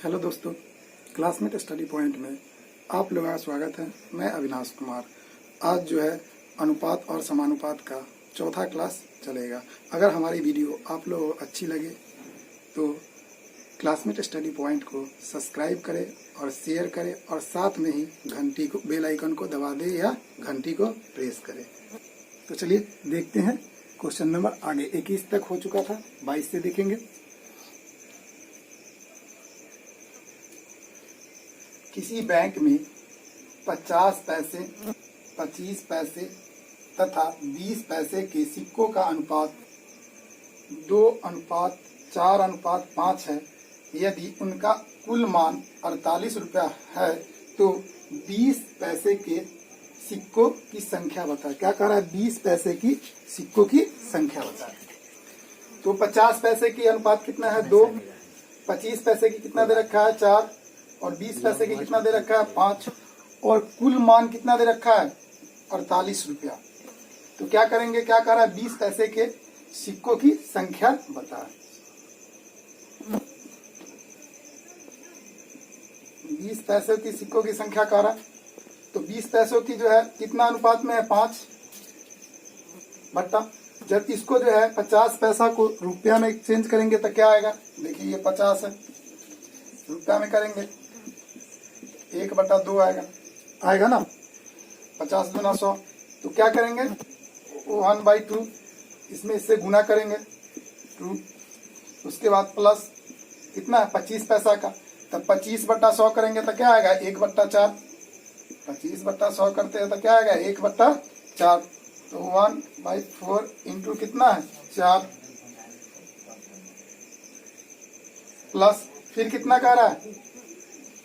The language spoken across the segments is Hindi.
हेलो दोस्तों, क्लासमेट स्टडी पॉइंट में आप लोगों का स्वागत है। मैं अविनाश कुमार। आज जो है अनुपात और समानुपात का चौथा क्लास चलेगा। अगर हमारी वीडियो आप लोगों को अच्छी लगे तो क्लासमेट स्टडी पॉइंट को सब्सक्राइब करें और शेयर करें और साथ में ही घंटी को, बेल आइकन को दबा दें या घंटी को प्रेस करें। तो चलिए देखते हैं क्वेश्चन नंबर। आगे 21 तक हो चुका था, 22 से देखेंगे। किसी बैंक में 50 पैसे, 25 पैसे तथा 20 पैसे के सिक्कों का अनुपात 2:4:5 है। यदि उनका कुल मान 48 रुपया है तो 20 पैसे के सिक्कों की संख्या बताए। क्या कह रहा है? 20 पैसे की सिक्कों की संख्या बताए। तो 50 पैसे की अनुपात कितना है? 2। 25 पैसे की कितना दे रखा है? 4। और 20 पैसे की कितना दे रखा है? 5। और कुल मान कितना दे रखा है? 48 रुपया। तो क्या करेंगे? क्या कह रहा है? 20 पैसे के सिक्कों की संख्या बताए। 20 पैसे की सिक्कों की संख्या कह रहा है। तो 20 पैसों की जो है कितना अनुपात में है? 5 बट्टा। जब इसको जो है 50 पैसा को रुपया में एक्सचेंज करेंगे तो क्या आएगा? देखिए ये 50 है, रुपया में करेंगे 1/2 आएगा ना। 50 दूना 100। तो क्या करेंगे? 1/2 इसमें इससे गुना करेंगे 2। उसके बाद प्लस कितना है? 25 पैसा का। तब 25/100 करेंगे तो क्या आएगा? 1/4। 25/100 करते हैं तो क्या आएगा? 1/4। तो 1/4 इंटू कितना है? 4 प्लस फिर कितना कह रहा है?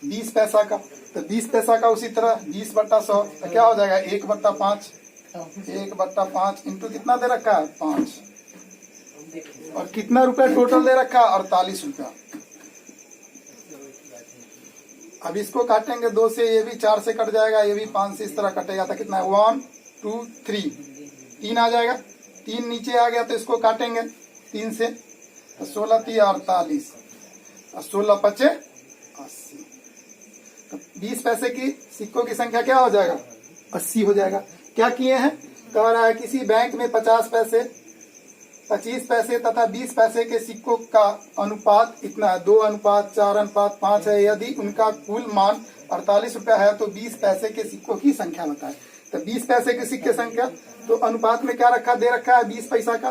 20 पैसा का। तो 20 पैसा का उसी तरह 20/100 तो क्या हो जाएगा? 1/5। 1/5 इंटू कितना दे रखा है? 5। और कितना रुपया टोटल दे रखा है? 48 रुपया। अब इसको काटेंगे 2 से, ये भी 4 से कट जाएगा, ये भी 5 से इस तरह कटेगा तो कितना है? 1 2 3 3 आ जाएगा। 3 नीचे आ गया तो इसको काटेंगे 3 से, तो 16 3 48 और 16 5 80। तो 20 पैसे की सिक्कों की संख्या क्या हो जाएगा? 80 हो जाएगा। क्या किए हैं? कह रहा है किसी बैंक में 50 पैसे, 25 पैसे तथा 20 पैसे के सिक्कों का अनुपात इतना है, 2:4:5 है। यदि उनका कुल मान 48 रुपया है तो 20 पैसे के सिक्कों की संख्या बताए। तो 20 पैसे के सिक्के संख्या, तो अनुपात में क्या रखा दे रखा है? 20 पैसा का।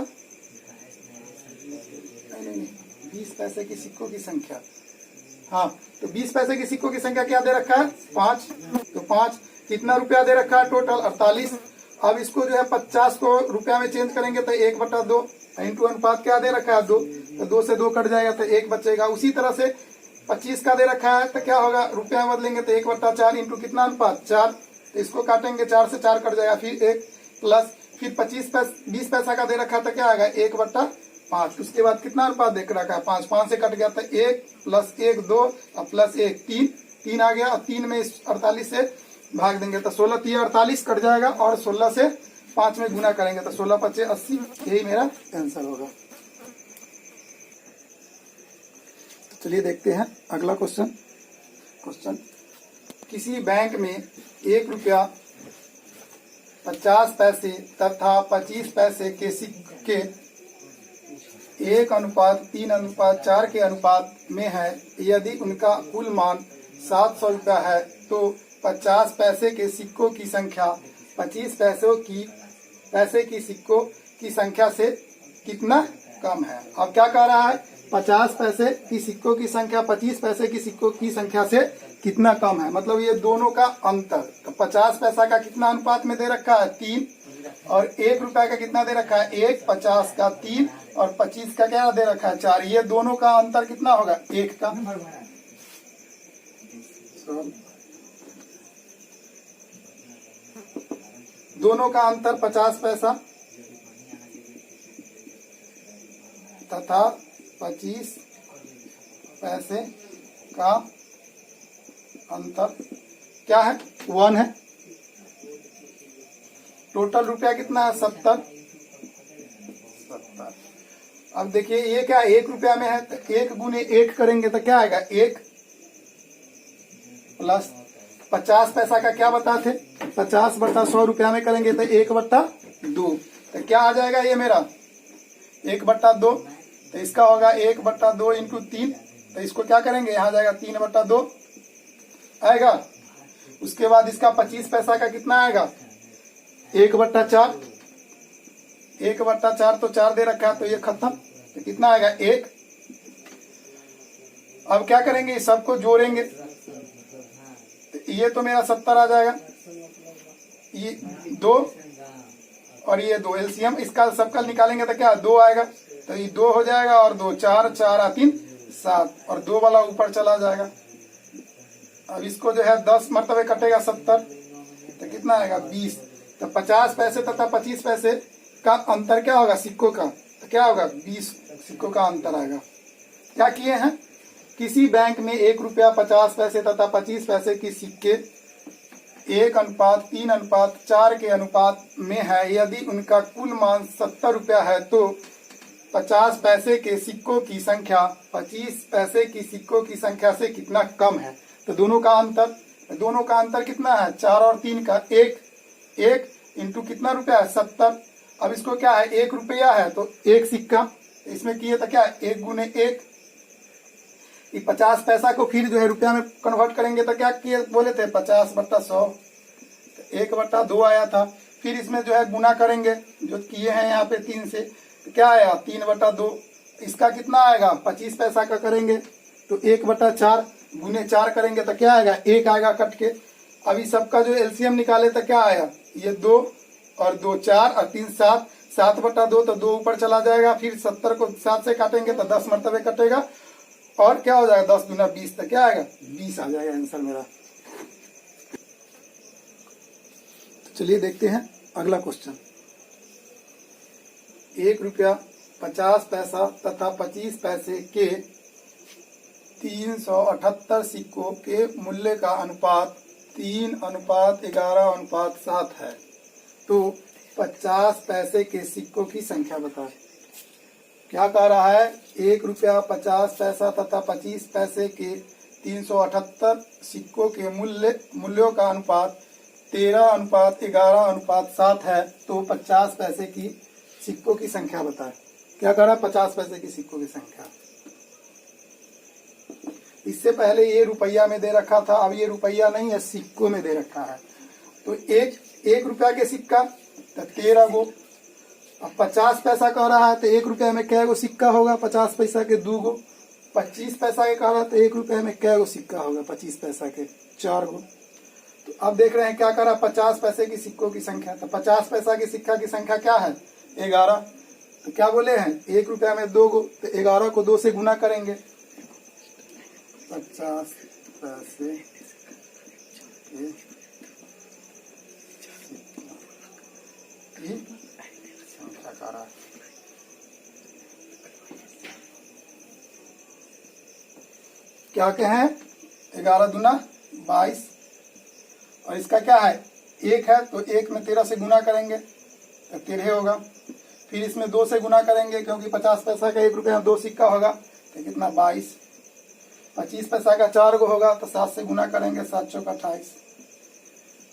नहीं, 20 पैसे की सिक्कों की संख्या। हाँ, तो 20 पैसे की सिक्कों की संख्या क्या दे रखा है? 5। तो 5 कितना रुपया दे रखा है? टोटल 48। अब इसको जो है 50 को रुपया में चेंज करेंगे तो 1/2 इंटू अनुपात क्या दे रखा है? 2। तो 2 से 2 कट जाएगा तो 1 बचेगा। उसी तरह से 25 का दे रखा है तो क्या होगा? रुपया में बदलेंगे तो 1/4 इंटू कितना अनुपात? 4। तो इसको काटेंगे 4 से 4 कट जाएगा, फिर 1 प्लस फिर 20 पैसा का दे रखा था, क्या आएगा? 1/5। उसके बाद कितना अनुपात देख रखा है? 5। 5 से कट गया तो 1 प्लस 1 2 और प्लस 1 3 आ गया। और 3 में 48 से भाग देंगे तो 16 3 48 कट जाएगा और 16 से 5 में गुना करेंगे तो 16 5 80। यही मेरा आंसर होगा। चलिए देखते हैं अगला क्वेश्चन। किसी बैंक में 1 रुपया, 50 पैसे तथा 25 पैसे के सिक्के 1:3:4 के अनुपात में है। यदि उनका कुल मान 700 रुपया है तो 50 पैसे के सिक्कों की संख्या 25 पैसे की सिक्कों की संख्या से कितना कम है? अब क्या कह रहा है? 50 पैसे की सिक्कों की संख्या 25 पैसे की सिक्कों की संख्या से कितना कम है, मतलब ये दोनों का अंतर। तो 50 पैसा का कितना अनुपात में दे रखा है? 3। और 1 रुपया का कितना दे रखा है? 1। 50 का 3 और 25 का क्या दे रखा है? 4। ये दोनों का अंतर कितना होगा? 1 का। दोनों का अंतर 50 पैसा तथा 25 पैसे का अंतर क्या है? 1 है। टोटल रुपया कितना है? 70। अब देखिए ये क्या 1 रुपया में है तो 1 गुने 1 करेंगे तो क्या आएगा? 1 प्लस 50 पैसा का क्या बताते, 50/100 रुपया में करेंगे तो 1/2, तो क्या आ जाएगा ये मेरा 1/2, तो इसका होगा 1/2 इंटू 3, तो इसको क्या करेंगे यहाँ जाएगा 3/2 आएगा। उसके बाद इसका 25 पैसा का कितना आएगा 1/4, 1/4 तो 4 दे रखा है तो ये खत्म, तो कितना आएगा 1। अब क्या करेंगे इस सबको जोड़ेंगे, तो ये तो मेरा 70 आ जाएगा, ये 2 और ये 2 एलसीएम इसका सबका निकालेंगे तो क्या 2 आएगा, तो ये 2 हो जाएगा और 2 4 4 3 7 और 2 वाला ऊपर चला जाएगा। अब इसको जो है 10 मरतबे कटेगा 70, तो कितना आएगा 20, तो 50 पैसे तथा 25 पैसे का अंतर क्या होगा सिक्कों का, तो क्या होगा 20 सिक्कों का अंतर आएगा। क्या किए हैं, किसी बैंक में 1 रुपया 50 पैसे तथा 25 पैसे की सिक्के 1:3:4 के अनुपात में है। यदि उनका कुल मान 70 रुपया है तो 50 पैसे के सिक्कों की संख्या 25 पैसे की सिक्कों की संख्या से कितना कम है। तो दोनों का अंतर कितना है 4 और 3 का 1 इंटू कितना रुपया है 70। अब इसको क्या है 1 रुपया है तो 1 सिक्का, इसमें किए तो क्या 1 गुने 1, 50 पैसा को फिर जो है रुपया में कन्वर्ट करेंगे तो क्या किए बोले थे 50/100, 1/2 आया था। फिर इसमें जो है गुना करेंगे जो किए हैं यहाँ पे 3 से, तो क्या आया 3/2, इसका कितना आएगा 25 पैसा का करेंगे तो 1/4 गुने 4 करेंगे तो क्या आएगा 1 आएगा कट के। अभी सबका जो एलसीएम निकाले तो क्या आया ये 2 और 2 4 और 3 7, 7/2 तो 2 ऊपर चला जाएगा, फिर 70 को 7 से काटेंगे तो 10 मरतबे कटेगा और क्या हो जाएगा 10 गुना 20, तो क्या आएगा 20 आ जाएगा आंसर मेरा। तो चलिए देखते हैं अगला क्वेश्चन। 1 रुपया 50 पैसा तथा 25 पैसे के 378 सिक्कों के मूल्य का अनुपात 3:11:7 है, तो 50 पैसे के सिक्कों की संख्या बताएं। क्या कह रहा है 1 रुपया 50 पैसा तथा 25 पैसे के 378 सिक्कों के मूल्यों का अनुपात 13:11:7 है, तो 50 पैसे की सिक्कों की संख्या बताएं। क्या कह रहा है 50 पैसे की सिक्कों की संख्या। इससे पहले ये रुपया में दे रखा था, अब ये रुपया नहीं है सिक्कों में दे रखा है। तो एक रुपया के सिक्का तो 13 गो। अब 50 पैसा कह रहा है तो 1 रुपया में कै गो सिक्का होगा 50 पैसा के 2 गो। 25 पैसा के कह रहा है तो 1 रुपया में कै गो सिक्का होगा 25 पैसा के 4 गो। तो अब देख रहे हैं क्या कर रहा है 50 पैसे की सिक्कों की संख्या। तो 50 पैसा की सिक्का की संख्या क्या है 11। तो क्या बोले हैं 1 रुपया में 2 गो, तो 11 को 2 से गुना करेंगे। 50 पैसे की संख्या का रहा है। क्या कहें 11 दूना 22 और इसका क्या है 1 है तो 1 में 13 से गुना करेंगे तो 13 होगा। फिर इसमें 2 से गुना करेंगे क्योंकि 50 पैसा का 1 रुपया 2 सिक्का होगा तो कितना 22। 25 पैसा का 4 गो होगा तो 7 से गुना करेंगे 7 चौक 28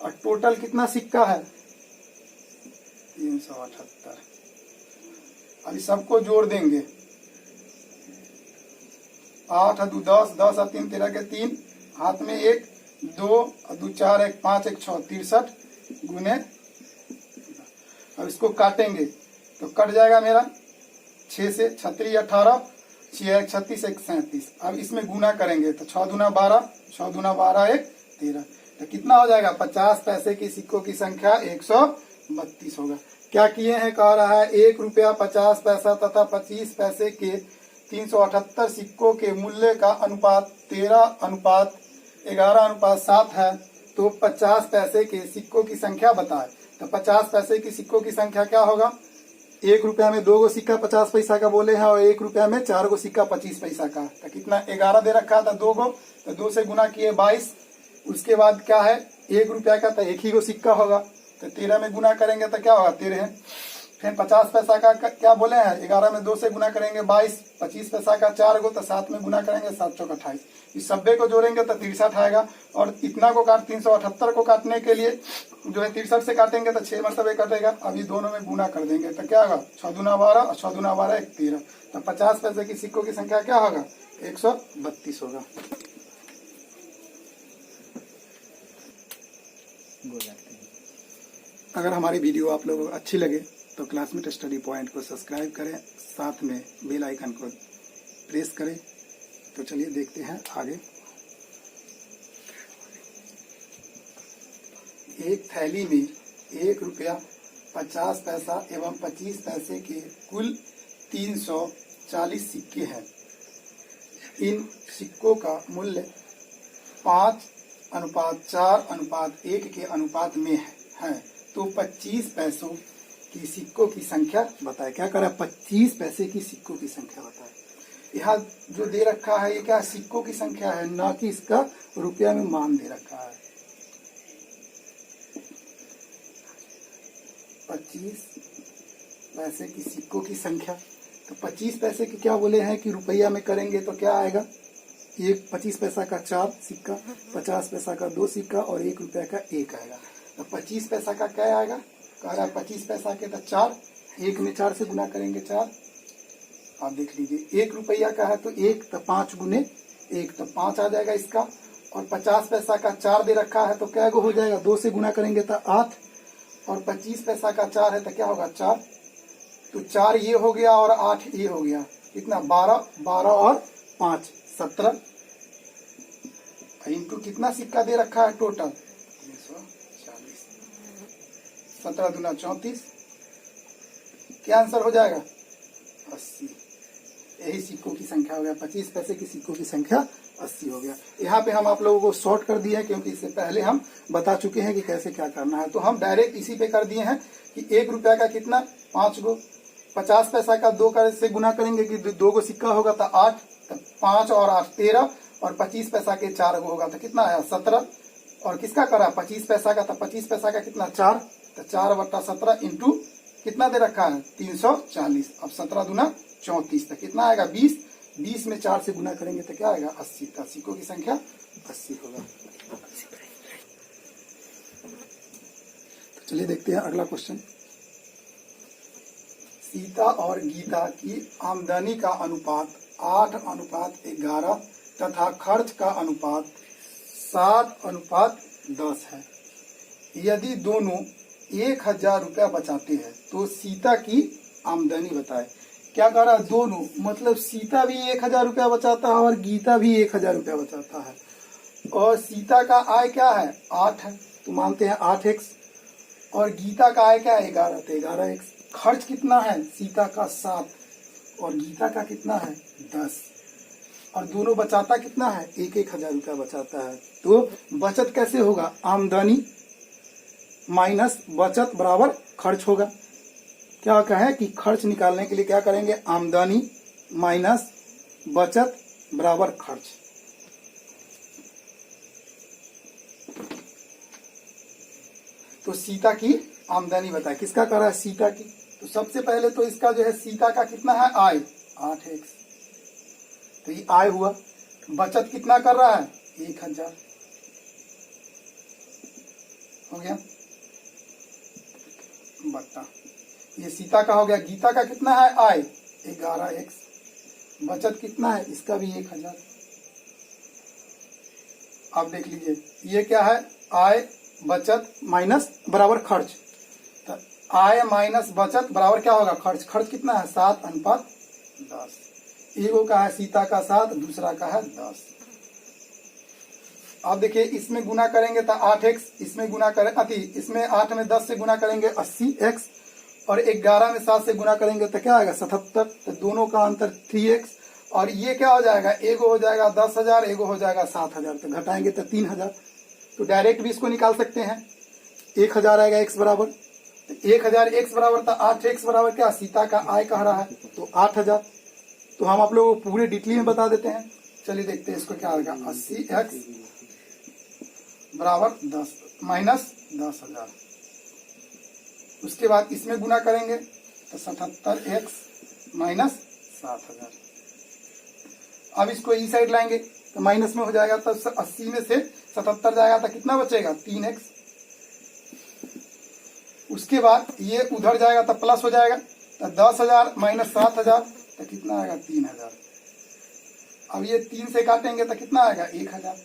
और टोटल कितना सिक्का है 378। अभी सबको जोड़ देंगे 8 और 2 10, 10 और 3 13 के 3, हाथ में 1 2 और 2 4 1 5 1 6 63 गुने। अब इसको काटेंगे तो कट जाएगा मेरा 6 से 36 18 6 1 36 1 37। अब इसमें गुना करेंगे तो 6 दूना 12 6 दूना 12 1 13 तो कितना हो जाएगा 50 पैसे की सिक्कों की संख्या 132 होगा। क्या किए हैं कह रहा है 1 रुपया 50 पैसा तथा 25 पैसे के 378 सिक्कों के मूल्य का अनुपात 13:11:7 है, तो 50 पैसे के सिक्कों की संख्या बताए। तो 50 पैसे की सिक्कों की संख्या क्या होगा 1 रुपया में 2 गो सिक्का 50 पैसा का बोले हैं और 1 रुपया में 4 गो सिक्का 25 पैसा का। तो कितना 11 दे रखा था 2 गो, तो 2 से गुना किए 22। उसके बाद क्या है 1 रुपया का तो 1 ही गो सिक्का होगा तो 13 में गुना करेंगे तो क्या होगा 13। फिर 50 पैसा का क्या बोले हैं, 11 में 2 से गुना करेंगे 22, 25 पैसा का 4 गो, तो 7 में गुना करेंगे 7 चौक 28, इस 90 को जोड़ेंगे तो 63 आएगा। और इतना को 378 को काटने के लिए जो है 63 से काटेंगे तो 6 मरतबे कटेगा। अभी दोनों में गुना कर देंगे तो क्या होगा, 6 दूना 12 और 6 दूना 12 13, तो 50 पैसे की सिक्कों की संख्या क्या होगा, 132 होगा। अगर हमारी वीडियो आप लोगों को अच्छी लगे तो क्लासमेट स्टडी पॉइंट को सब्सक्राइब करें, साथ में बेल आइकन को प्रेस करें। तो चलिए देखते हैं आगे। एक थैली में 1 रुपया 50 पैसा एवं 25 पैसे के कुल 340 सिक्के हैं। इन सिक्कों का मूल्य 5:4:1 के अनुपात में है। तो 25 पैसों की सिक्कों की संख्या बताए। क्या करा, 25 पैसे की सिक्कों की संख्या बताए। यहाँ जो दे रखा है ये क्या सिक्कों की संख्या है, ना कि इसका रुपया में मान दे रखा है। 25 पैसे की सिक्कों की संख्या, तो 25 पैसे की क्या बोले हैं कि रुपया में करेंगे तो क्या आएगा, ये 25 पैसा का 4 सिक्का, 50 पैसा का 2 सिक्का और 1 रुपया का 1 आएगा। तो 25 पैसा का क्या आएगा, कह रहा है 25 पैसा के तो 4, 1 में 4 से गुना करेंगे 4। आप देख लीजिए 1 रुपया का है तो 1, तो 5 गुने 1 तो 5 आ जाएगा इसका। और 50 पैसा का 4 दे रखा है तो क्या गो हो जाएगा, 2 से गुना करेंगे तो 8, और 25 पैसा का 4 है तो क्या होगा 4, तो 4 ये हो गया और 8 ये हो गया, कितना 12, 12 और 5 17, इनको कितना सिक्का दे रखा है टोटल 340, 17 दूना 34, क्या आंसर हो जाएगा 80। यही सिक्कों की संख्या हो गया, 25 पैसे की सिक्कों की संख्या 80 हो गया। यहाँ पे हम आप लोगों को शॉर्ट कर दिए हैं क्योंकि इससे पहले हम बता चुके हैं कि कैसे क्या करना है। तो हम डायरेक्ट इसी पे कर दिए हैं कि 1 रुपया का कितना 5 गो, 50 पैसा का 2 से गुना करेंगे कि 2 गो सिक्का होगा तो 8, तो 5 और 8 13, और 25 पैसा के 4 गो होगा तो कितना आया 17। और किसका करा 25 पैसा का, तो 25 पैसा का कितना 4, तो 4/17 इंटू कितना दे रखा है 340। अब 17 दूना 34, तो कितना आएगा 20, 20 में 4 से गुना करेंगे तो क्या आएगा 80। तो सिक्कों की संख्या 80 होगा। तो चलिए देखते हैं अगला क्वेश्चन। सीता और गीता की आमदनी का अनुपात 8:11 तथा खर्च का अनुपात 7:10 है। यदि दोनों 1000 रुपया बचाते हैं तो सीता की आमदनी बताए। क्या कह रहा है, दोनों मतलब सीता भी 1000 रुपया बचाता है और गीता भी 1000 रुपया बचाता है। और सीता का आय क्या है 8 है, तो मानते हैं 8x, और गीता का आय क्या है 11, तो 11x। खर्च कितना है सीता का 7 और गीता का कितना है 10, और दोनों बचाता कितना है 1000 रुपया बचाता है। तो बचत कैसे होगा, आमदनी माइनस बचत बराबर खर्च होगा। क्या कहें कि खर्च निकालने के लिए क्या करेंगे, आमदनी माइनस बचत बराबर खर्च। तो सीता की आमदनी बताए, किसका कर रहा है सीता की। तो सबसे पहले तो इसका जो है सीता का कितना है आय 8x, तो ये आय हुआ। बचत कितना कर रहा है 1000 हो गया बट्टा, ये सीता का हो गया। गीता का कितना है आय 11x, बचत कितना है इसका भी 1000। आप देख लीजिए ये क्या है आय बचत माइनस बराबर खर्च, तो आय माइनस बचत बराबर क्या होगा खर्च। खर्च कितना है 7:10। एगो का है सीता का 7, दूसरा का है 10। आप देखिए इसमें गुना करेंगे तो 8x, इसमें गुना करें इसमें 8 में 10 से गुना करेंगे 80x, और 11 में 7 से गुना करेंगे तो क्या आएगा 77। तो दोनों का अंतर 3x, और ये क्या हो जाएगा एगो हो जाएगा 10,000, एगो हो जाएगा 7,000, तो घटाएंगे तो 3,000। तो डायरेक्ट भी इसको निकाल सकते हैं, 1000 आएगा x बराबर, तो 1000 x बराबर था 8x बराबर क्या सीता का आय कह रहा है तो 8000। तो हम आप लोगों को पूरे डिटेल में बता देते हैं। चलिए देखते हैं इसको क्या आएगा 80x बराबर 10 माइनस 10,000। उसके बाद इसमें गुना करेंगे तो 77x माइनस 7000। अब इसको ई साइड लाएंगे तो माइनस में हो जाएगा, तो 80 में से 77 जाएगा तो कितना बचेगा 3x। उसके बाद ये उधर जाएगा तो प्लस हो जाएगा, तो 10,000 माइनस 7,000 तो कितना आएगा 3,000। अब ये 3 से काटेंगे तो कितना आएगा 1,000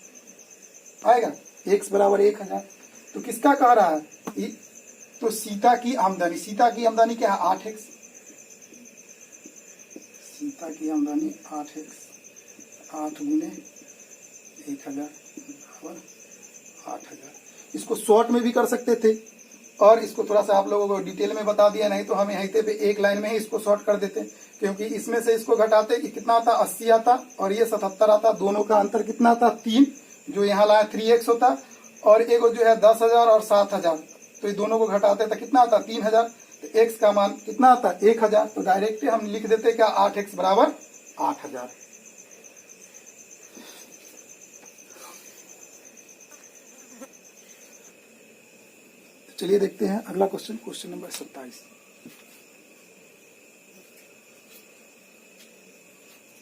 आएगा, x बराबर 1,000। तो किसका कह रहा है, तो सीता की आमदनी, सीता की आमदनी क्या है 8x, सीता की आमदनी 8x, 8 गुने 1,000 बराबर 8,000। इसको शॉर्ट में भी कर सकते थे और इसको थोड़ा सा आप लोगों को डिटेल में बता दिया, नहीं तो हम यहीं पे एक लाइन में ही इसको शॉर्ट कर देते, क्योंकि इसमें से इसको घटाते कितना आता 80 आता और ये 77 आता, दोनों का अंतर कितना आता 3, जो यहाँ लाया 3x होता, और एक जो है 10,000 और 7,000, तो ये दोनों को घटाते तो कितना आता 3,000, तो x का मान कितना आता 1,000। तो डायरेक्ट हम लिख देते क्या 8x बराबर 8,000। चलिए देखते हैं अगला क्वेश्चन, क्वेश्चन नंबर 27।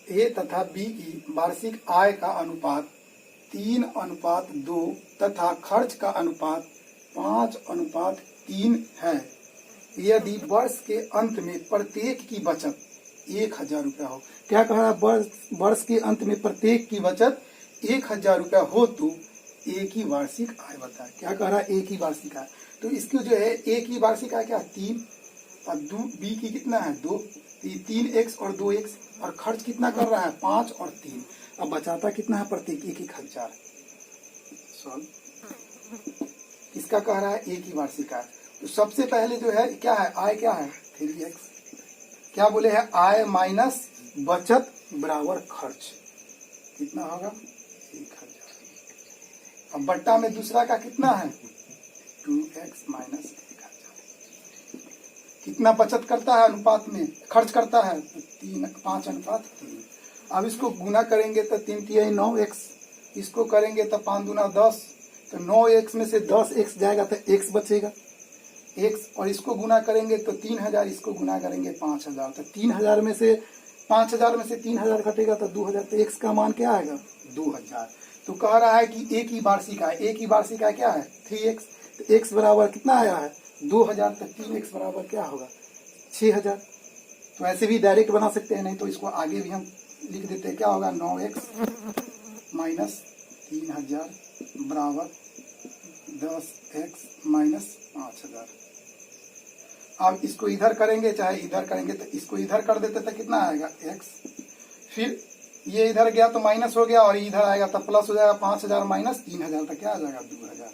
ए तथा बी की वार्षिक आय का अनुपात 3:2 तथा खर्च का अनुपात 5:3 है। यदि वर्ष के अंत में प्रत्येक की बचत 1,000 रुपया हो, क्या कह रहा है, वर्ष के अंत में प्रत्येक की बचत 1,000 रुपया हो तो ए की वार्षिक आय बताए। क्या कह रहा है, ए की वार्षिक आय, तो इसकी जो है ए की वार्षिक आय क्या 3 और बी की कितना है 2, 3x और 2x, और खर्च कितना कर रहा है 5 और 3। अब बचाता कितना है प्रत्येक 1,000। सॉल्व, इसका कह रहा है ए की वार्षिक आय। तो सबसे पहले जो है क्या है आय, क्या है 3x, क्या बोले है आय माइनस बचत बराबर खर्च, कितना होगा 1,000। अब बट्टा में दूसरा का कितना है 2x माइनस 1,000। कितना बचत करता है अनुपात में, खर्च करता है 5:3। अब इसको गुना करेंगे तो 3×3 9x, इसको करेंगे तो 5 दूना 10, तो 9x में से 10x जाएगा तो x बचेगा x, और इसको गुना करेंगे तो 3,000, इसको गुना करेंगे 5,000, तो 3,000 में से 5,000 में से 3,000 घटेगा तो 2,000, तो x का मान क्या आएगा 2,000। तो कह रहा है कि ए की वार्षिक आय, ए की वार्षिक आय क्या है 3x, तो x बराबर कितना आया है 2,000, तो 3x बराबर क्या होगा 6,000। तो ऐसे भी डायरेक्ट बना सकते हैं, नहीं तो इसको आगे भी हम लिख देते हैं, क्या होगा 9x माइनस 3,000 बराबर 10x माइनस 5,000। अब इसको इधर करेंगे चाहे इधर करेंगे, तो इसको इधर कर देते तो कितना आएगा x, फिर ये इधर गया तो माइनस हो गया, और इधर आएगा तो प्लस हो जाएगा 5,000 माइनस 3,000, तो क्या आ जाएगा 2,000।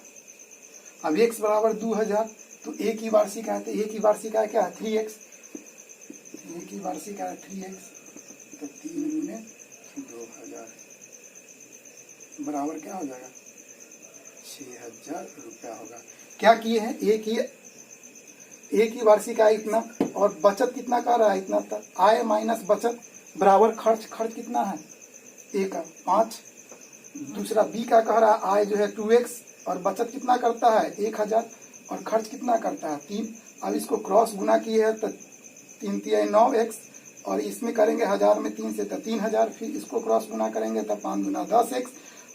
अब x बराबर 2,000, तो ए की वार्षिक आय, तो ए की वार्षिक आय क्या है 3x, ए की वार्षिक आय 3x, तो 3 गुने 2,000 बराबर क्या हो जाएगा 6,000 रुपया होगा। क्या किए हैं, ए की वार्षिक आय इतना और बचत कितना कर रहा है इतना तक, आय माइनस बचत बराबर खर्च, खर्च कितना है ए का 5, दूसरा बी का कह रहा है आय जो है 2x और बचत कितना करता है 1,000 और खर्च कितना करता है 3। अब इसको क्रॉस गुना किए है तो 3×3 9x, और इसमें करेंगे 1,000 में 3 से तो 3,000, फिर इसको क्रॉस गुना करेंगे तो 5 गुना 10x,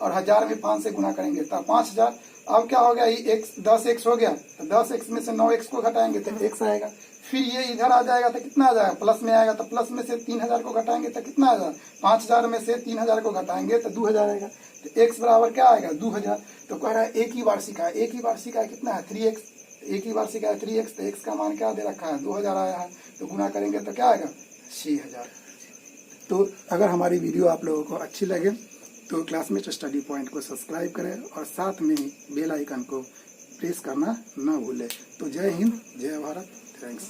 और 1,000 में 5 से गुना करेंगे तो 5,000। अब क्या हो गया ये x 10x हो गया, तो 10x में से 9x को घटाएंगे तो x आएगा, फिर ये इधर आ जाएगा तो कितना आ जाएगा प्लस में आएगा, तो प्लस में से 3,000 को घटाएंगे तो कितना आ जाएगा 5,000 में से 3,000 को घटाएंगे तो 2,000 आएगा, तो x बराबर क्या आएगा 2,000। तो कह रहा है ए की वार्षिक आय, ए की वार्षिक आय कितना है 3x, ए की वार्षिक आय 3x, तो x का मान क्या दे रखा है 2,000 आया है, तो गुना करेंगे तो क्या आएगा 6,000। तो अगर हमारी वीडियो आप लोगों को अच्छी लगे तो क्लासमेट स्टडी पॉइंट को सब्सक्राइब करें और साथ में ही बेल आइकन को प्रेस करना ना भूलें। तो जय हिंद, जय भारत, थैंक्स।